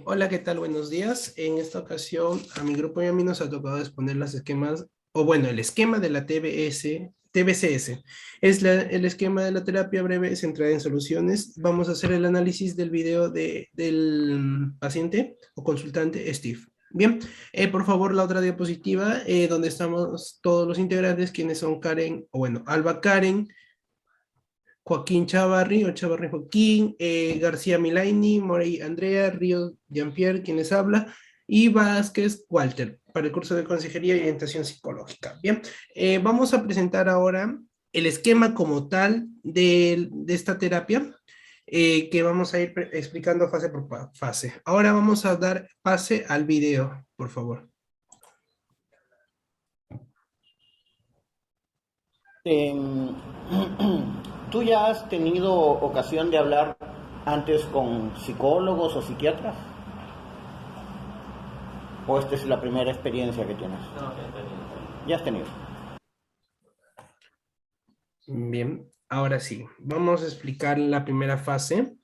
Hola, ¿qué tal? Buenos días. En esta ocasión a mi grupo y a mí nos ha tocado exponer las esquemas, o bueno, el esquema de la TBCS. Es el esquema de la terapia breve centrada en soluciones. Vamos a hacer el análisis del video del paciente o consultante Steve. Bien, por favor, la otra diapositiva, donde estamos todos los integrantes, quienes son Karen, o bueno, Alba Karen, Joaquín Chavarri o Chavarri Joaquín, García Milaini, Morey Andrea, Río Jean-Pierre, quienes habla, y Vázquez Walter, para el curso de Consejería y Orientación Psicológica. Bien, vamos a presentar ahora el esquema como tal de esta terapia, que vamos a ir explicando fase por fase. Ahora vamos a dar pase al video, por favor. Em, ¿Tú ya has tenido ocasión de hablar antes con psicólogos o psiquiatras? ¿O esta es la primera experiencia que tienes? Ya has tenido. Bien, ahora sí, vamos a explicar la primera fase.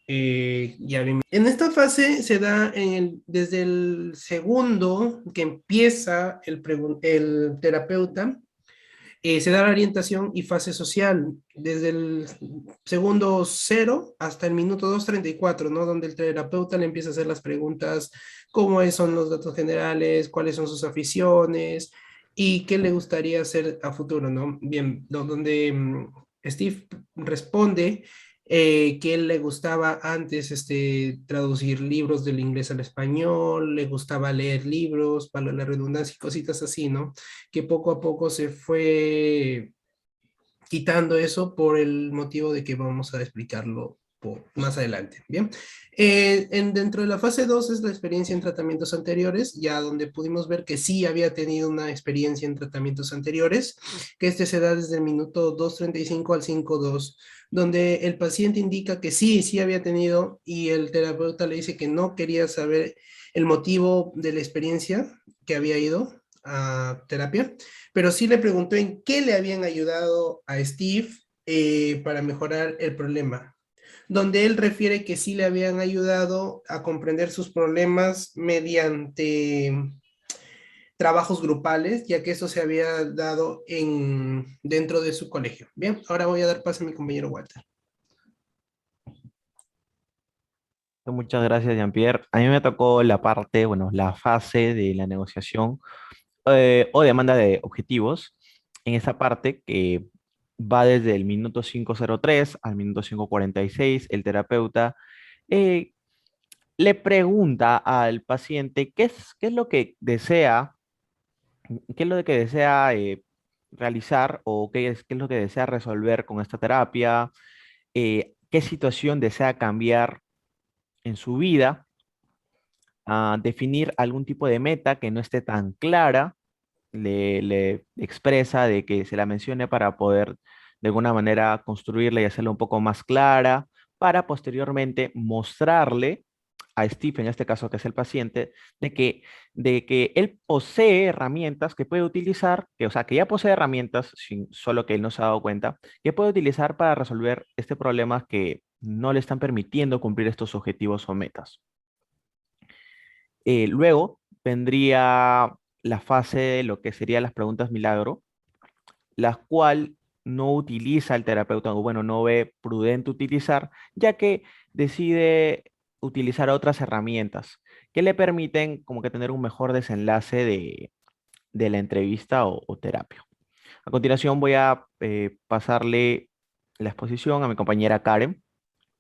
En esta fase se da desde el segundo que empieza el terapeuta, se da la orientación y fase social, desde el segundo cero hasta el minuto 2:34, ¿no? Donde el terapeuta le empieza a hacer las preguntas, son los datos generales, cuáles son sus aficiones y qué le gustaría hacer a futuro, ¿no? Bien, donde Steve responde que él le gustaba antes traducir libros del inglés al español, le gustaba leer libros, para la redundancia y cositas así, ¿no? Que poco a poco se fue quitando eso por el motivo de que vamos a explicarlo más adelante. Bien, dentro de la fase 2 es la experiencia en tratamientos anteriores, ya donde pudimos ver que sí había tenido una experiencia en tratamientos anteriores, que se da desde el minuto 2:35 al 5:2, donde el paciente indica que sí había tenido y el terapeuta le dice que no quería saber el motivo de la experiencia que había ido a terapia, pero sí le preguntó en qué le habían ayudado a Steve para mejorar el problema, donde él refiere que sí le habían ayudado a comprender sus problemas mediante trabajos grupales, ya que eso se había dado dentro de su colegio. Bien, ahora voy a dar paso a mi compañero Walter. Muchas gracias, Jean-Pierre. A mí me tocó la parte, bueno, la fase de la negociación o demanda de objetivos. En esa parte que va desde el minuto 5:03 al minuto 5:46, el terapeuta eh, le pregunta al paciente qué es lo que desea, qué es lo que desea realizar o qué es lo que desea resolver con esta terapia, qué situación desea cambiar en su vida, definir algún tipo de meta que no esté tan clara, le expresa de que se la mencione para poder de alguna manera construirla y hacerla un poco más clara, para posteriormente mostrarle a Steve, en este caso que es el paciente, de que él posee herramientas que puede utilizar, o sea, que ya posee herramientas, solo que él no se ha dado cuenta, que puede utilizar para resolver este problema que no le están permitiendo cumplir estos objetivos o metas. Luego vendría la fase de lo que serían las preguntas milagro, las cual no utiliza el terapeuta, o bueno, no ve prudente utilizar, ya que decide utilizar otras herramientas que le permiten como que tener un mejor desenlace de la entrevista o terapia. A continuación voy a pasarle la exposición a mi compañera Karen,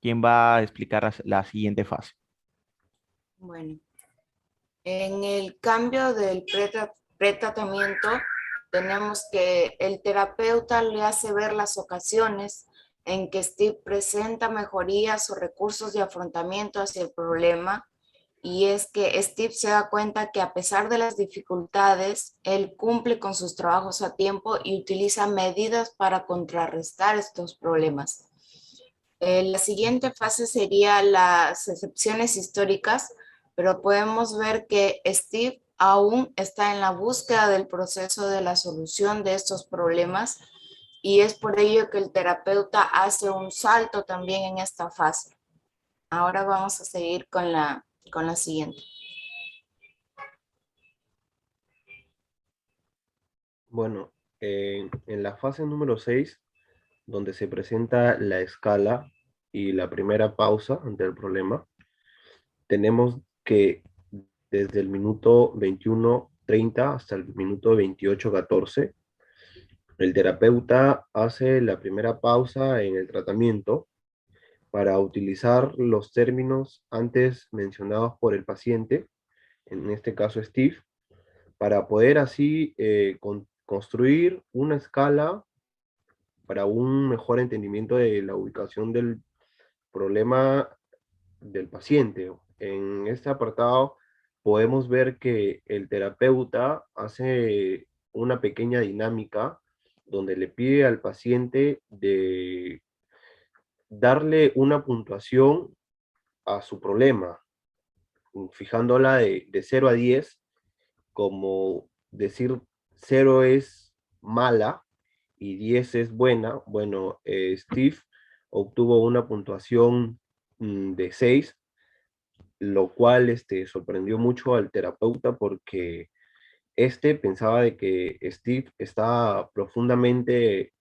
quien va a explicar la siguiente fase. Bueno, en el cambio del pretratamiento, tenemos que el terapeuta le hace ver las ocasiones en que Steve presenta mejorías o recursos de afrontamiento hacia el problema, y es que Steve se da cuenta que a pesar de las dificultades, él cumple con sus trabajos a tiempo y utiliza medidas para contrarrestar estos problemas. La siguiente fase sería las excepciones históricas, pero podemos ver que Steve aún está en la búsqueda del proceso de la solución de estos problemas, y es por ello que el terapeuta hace un salto también en esta fase. Ahora vamos a seguir con la con la siguiente. Bueno, en la fase número 6, donde se presenta la escala y la primera pausa ante el problema, tenemos que desde el minuto 21:30 hasta el minuto 28:14, el terapeuta hace la primera pausa en el tratamiento para utilizar los términos antes mencionados por el paciente, en este caso Steve, para poder así construir una escala para un mejor entendimiento de la ubicación del problema del paciente. En este apartado podemos ver que el terapeuta hace una pequeña dinámica donde le pide al paciente de darle una puntuación a su problema, fijándola de 0 a 10, como decir 0 es mala y 10 es buena. Bueno, Steve obtuvo una puntuación de 6, lo cual sorprendió mucho al terapeuta porque pensaba de que Steve estaba profundamente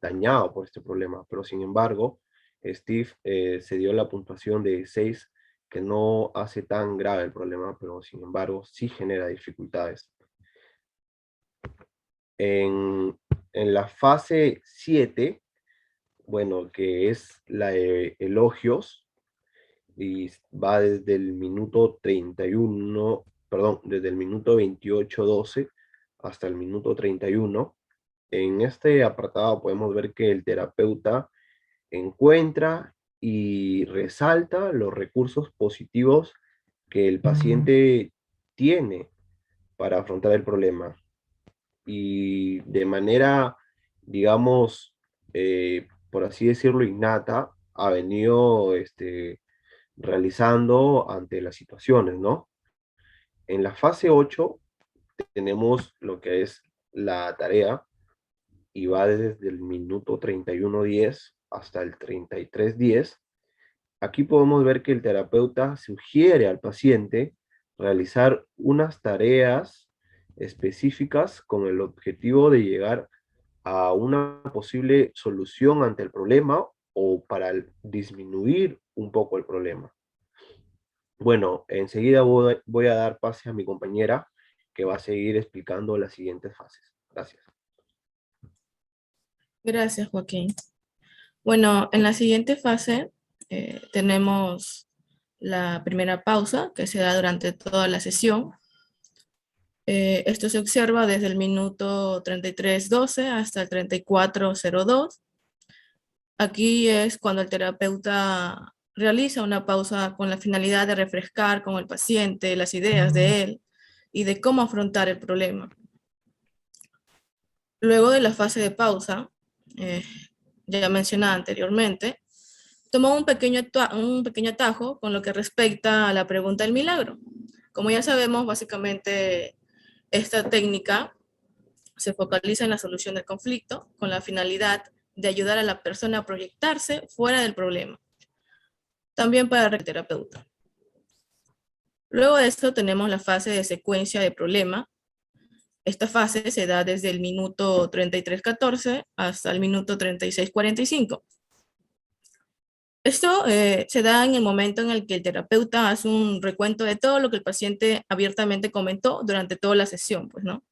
dañado por este problema, pero sin embargo, Steve se dio la puntuación de 6, que no hace tan grave el problema, pero sin embargo sí genera dificultades. En la fase 7, bueno, que es la de elogios, y va desde el minuto 31, perdón, desde el minuto 28:12 hasta el minuto 31. En este apartado podemos ver que el terapeuta encuentra y resalta los recursos positivos que el paciente tiene para afrontar el problema. Y de manera, digamos, por así decirlo, innata, ha venido realizando ante las situaciones, ¿no? En la fase 8 tenemos lo que es la tarea y va desde el minuto 31:10 hasta el 33:10. Aquí podemos ver que el terapeuta sugiere al paciente realizar unas tareas específicas con el objetivo de llegar a una posible solución ante el problema o para disminuir un poco el problema. Bueno, enseguida voy a dar pase a mi compañera que va a seguir explicando las siguientes fases. Gracias. Gracias, Joaquín. Bueno, en la siguiente fase tenemos la primera pausa que se da durante toda la sesión. Esto se observa desde el minuto 33:12 hasta el 34:02. Aquí es cuando el terapeuta realiza una pausa con la finalidad de refrescar con el paciente las ideas de él y de cómo afrontar el problema. Luego de la fase de pausa, ya mencionada anteriormente, tomó un pequeño atajo con lo que respecta a la pregunta del milagro. Como ya sabemos, básicamente esta técnica se focaliza en la solución del conflicto con la finalidad de ayudar a la persona a proyectarse fuera del problema. También para el terapeuta. Luego de esto tenemos la fase de secuencia de problema. Esta fase se da desde el minuto 33:14 hasta el minuto 36:45. Esto se da en el momento en el que el terapeuta hace un recuento de todo lo que el paciente abiertamente comentó durante toda la sesión, pues, ¿no?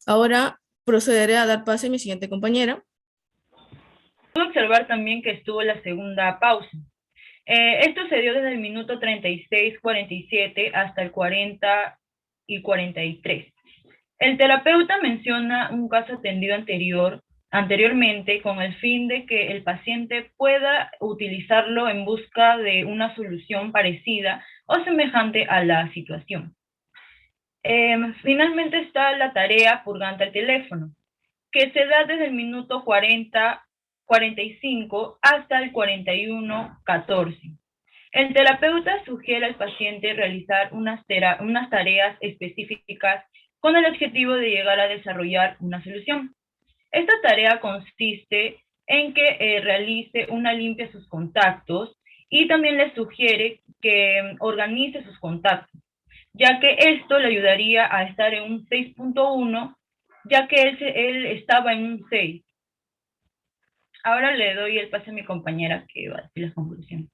Ahora procederé a dar pase a mi siguiente compañera. Puedo observar también que estuvo la segunda pausa. Esto se dio desde el minuto 36:47 hasta el 40:43. El terapeuta menciona un caso atendido anteriormente con el fin de que el paciente pueda utilizarlo en busca de una solución parecida o semejante a la situación. Finalmente está la tarea purgante al teléfono, que se da desde el minuto 40:45 hasta el 41:14. El terapeuta sugiere al paciente realizar unas tareas específicas con el objetivo de llegar a desarrollar una solución. Esta tarea consiste en que realice una limpia de sus contactos Y también le sugiere que organice sus contactos, ya que esto le ayudaría a estar en un 6.1, ya que él estaba en un 6. Ahora le doy el pase a mi compañera que va a decir las conclusiones.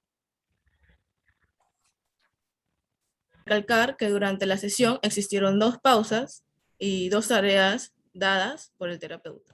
Recalcar que durante la sesión existieron 2 pausas y 2 tareas dadas por el terapeuta.